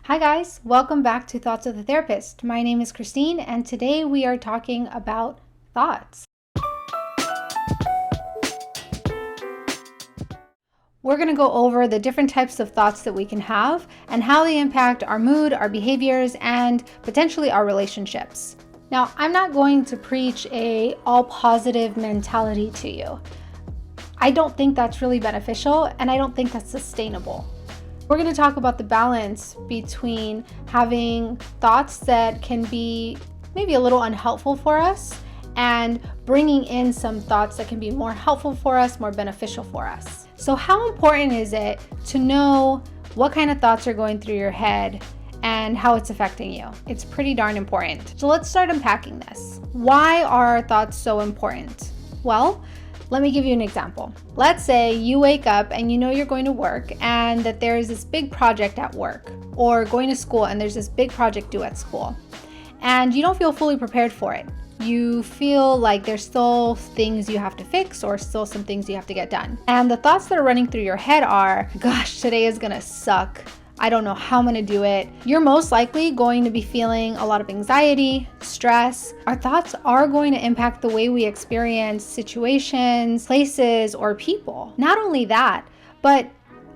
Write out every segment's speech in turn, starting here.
Hi guys, welcome back to Thoughts with a Therapist. My name is Christine and today we are talking about thoughts. We're going to go over the different types of thoughts that we can have and how they impact our mood, our behaviors, and potentially our relationships. Now, I'm not going to preach a all positive mentality to you. I don't think that's really beneficial and I don't think that's sustainable. We're going to talk about the balance between having thoughts that can be maybe a little unhelpful for us and bringing in some thoughts that can be more helpful for us, more beneficial for us. So how important is it to know what kind of thoughts are going through your head and how it's affecting you? It's pretty darn important. So let's start unpacking this. Why are our thoughts so important? Well, let me give you an example. Let's say you wake up and you know you're going to work and that there is this big project at work, or going to school and there's this big project due at school, and you don't feel fully prepared for it. You feel like there's still things you have to fix or still some things you have to get done. And the thoughts that are running through your head are, gosh, today is gonna suck. I don't know how I'm gonna do it. You're most likely going to be feeling a lot of anxiety, stress. Our thoughts are going to impact the way we experience situations, places, or people. Not only that, but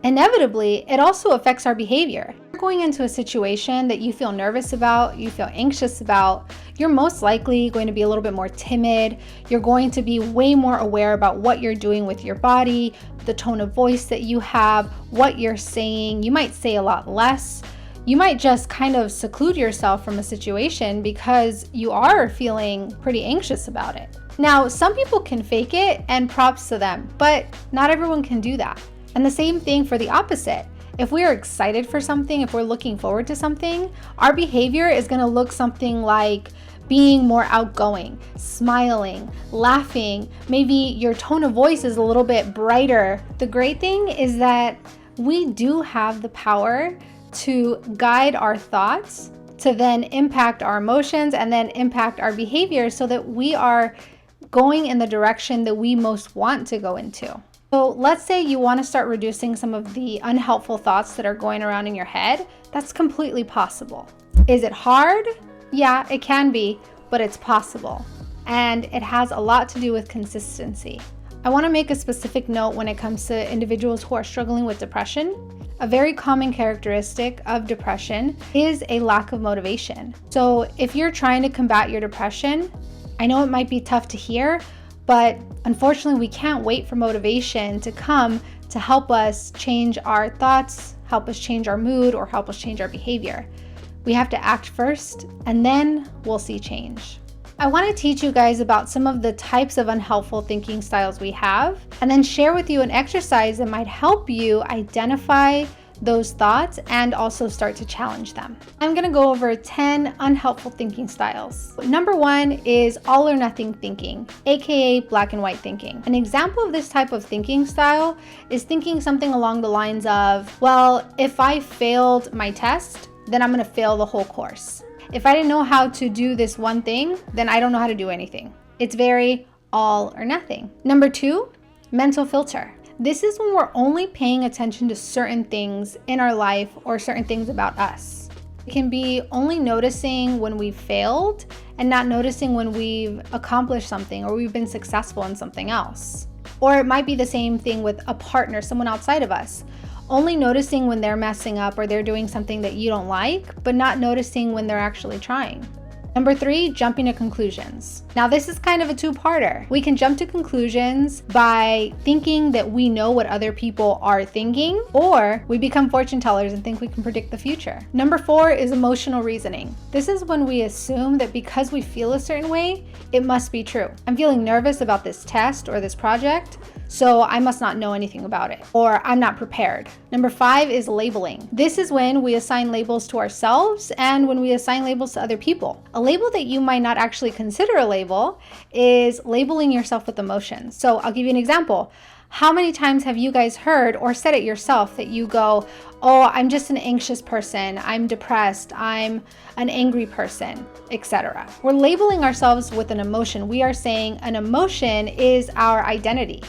inevitably, it also affects our behavior. You're going into a situation that you feel nervous about, you feel anxious about, you're most likely going to be a little bit more timid. You're going to be way more aware about what you're doing with your body, the tone of voice that you have, what you're saying. You might say a lot less. You might just kind of seclude yourself from a situation because you are feeling pretty anxious about it. Now, some people can fake it, and props to them, but not everyone can do that. And the same thing for the opposite. If we are excited for something, if we're looking forward to something, our behavior is going to look something like being more outgoing, smiling, laughing. Maybe your tone of voice is a little bit brighter. The great thing is that we do have the power to guide our thoughts to then impact our emotions and then impact our behavior so that we are going in the direction that we most want to go into. So let's say you want to start reducing some of the unhelpful thoughts that are going around in your head. That's completely possible. Is it hard? Yeah, it can be, but it's possible. And it has a lot to do with consistency. I want to make a specific note when it comes to individuals who are struggling with depression. A very common characteristic of depression is a lack of motivation. So if you're trying to combat your depression, I know it might be tough to hear, but unfortunately, we can't wait for motivation to come to help us change our thoughts, help us change our mood, or help us change our behavior. We have to act first, and then we'll see change. I want to teach you guys about some of the types of unhelpful thinking styles we have, and then share with you an exercise that might help you identify those thoughts and also start to challenge them. I'm going to go over 10 unhelpful thinking styles. Number 1 is all or nothing thinking, aka black and white thinking. An example of this type of thinking style is thinking something along the lines of, well, if I failed my test, then I'm going to fail the whole course. If I didn't know how to do this one thing, then I don't know how to do anything. It's very all or nothing. Number 2, mental filter. This is when we're only paying attention to certain things in our life or certain things about us. It can be only noticing when we've failed and not noticing when we've accomplished something or we've been successful in something else. Or it might be the same thing with a partner, someone outside of us. Only noticing when they're messing up or they're doing something that you don't like, but not noticing when they're actually trying. Number 3, jumping to conclusions. Now this is kind of a two-parter. We can jump to conclusions by thinking that we know what other people are thinking, or we become fortune tellers and think we can predict the future. Number 4 is emotional reasoning. This is when we assume that because we feel a certain way, it must be true. I'm feeling nervous about this test or this project, so I must not know anything about it, or I'm not prepared. Number 5 is labeling. This is when we assign labels to ourselves and when we assign labels to other people. A label that you might not actually consider a label is labeling yourself with emotions. So I'll give you an example. How many times have you guys heard or said it yourself that you go, oh, I'm just an anxious person, I'm depressed, I'm an angry person, etc. We're labeling ourselves with an emotion. We are saying an emotion is our identity,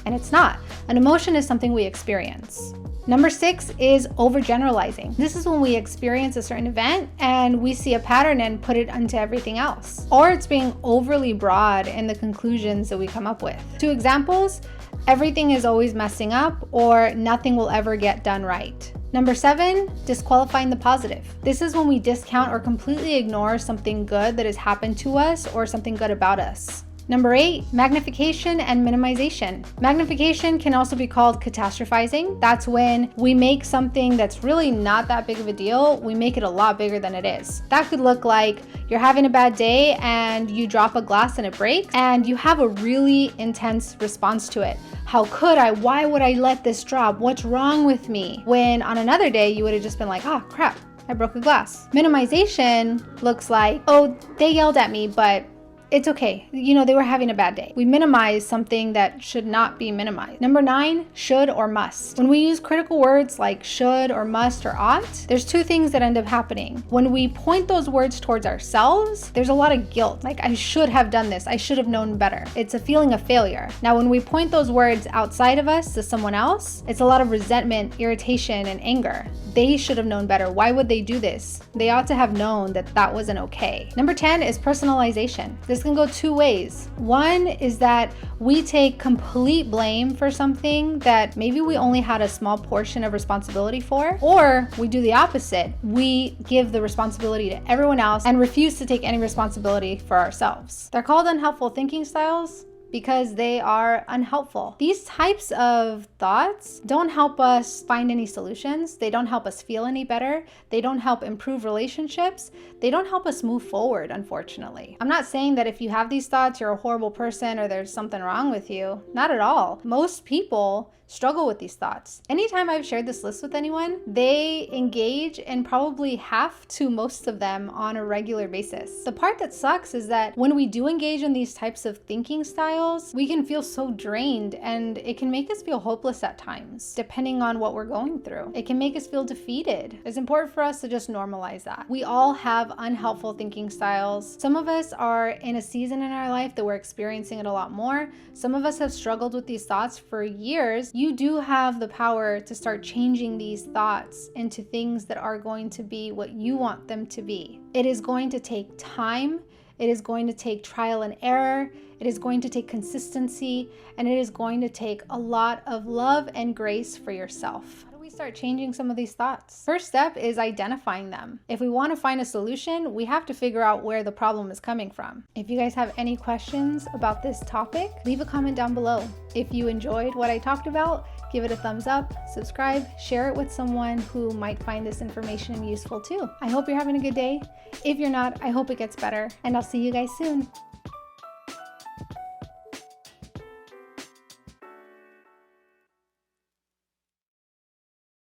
and it's not. An emotion is something we experience. Number 6 is overgeneralizing. This is when we experience a certain event and we see a pattern and put it onto everything else. Or it's being overly broad in the conclusions that we come up with. 2 examples: everything is always messing up, or nothing will ever get done right. Number 7, disqualifying the positive. This is when we discount or completely ignore something good that has happened to us or something good about us. Number 8, magnification and minimization. Magnification can also be called catastrophizing. That's when we make something that's really not that big of a deal, we make it a lot bigger than it is. That could look like you're having a bad day and you drop a glass and it breaks, and you have a really intense response to it. How could I? Why would I let this drop? What's wrong with me? When on another day, you would have just been like, oh crap, I broke a glass. Minimization looks like, oh, they yelled at me, but it's okay. They were having a bad day. We minimize something that should not be minimized. Number 9, should or must. When we use critical words like should or must or ought, there's 2 things that end up happening. When we point those words towards ourselves, there's a lot of guilt. Like, I should have done this. I should have known better. It's a feeling of failure. Now, when we point those words outside of us to someone else, it's a lot of resentment, irritation, and anger. They should have known better. Why would they do this? They ought to have known that that wasn't okay. Number 10 is personalization. This can go 2 ways. One is that we take complete blame for something that maybe we only had a small portion of responsibility for, or we do the opposite. We give the responsibility to everyone else and refuse to take any responsibility for ourselves. They're called unhelpful thinking styles because they are unhelpful. These types of thoughts don't help us find any solutions. They don't help us feel any better. They don't help improve relationships. They don't help us move forward, unfortunately. I'm not saying that if you have these thoughts, you're a horrible person or there's something wrong with you. Not at all. Most people struggle with these thoughts. Anytime I've shared this list with anyone, they engage in probably half to most of them on a regular basis. The part that sucks is that when we do engage in these types of thinking styles, we can feel so drained, and it can make us feel hopeless at times, depending on what we're going through. It can make us feel defeated. It's important for us to just normalize that. We all have unhelpful thinking styles. Some of us are in a season in our life that we're experiencing it a lot more. Some of us have struggled with these thoughts for years. You do have the power to start changing these thoughts into things that are going to be what you want them to be. It is going to take time. It is going to take trial and error. It is going to take consistency, and it is going to take a lot of love and grace for yourself. How do we start changing some of these thoughts? First step is identifying them. If we want to find a solution, we have to figure out where the problem is coming from. If you guys have any questions about this topic, leave a comment down below. If you enjoyed what I talked about, give it a thumbs up, subscribe, share it with someone who might find this information useful too. I hope you're having a good day. If you're not, I hope it gets better, and I'll see you guys soon.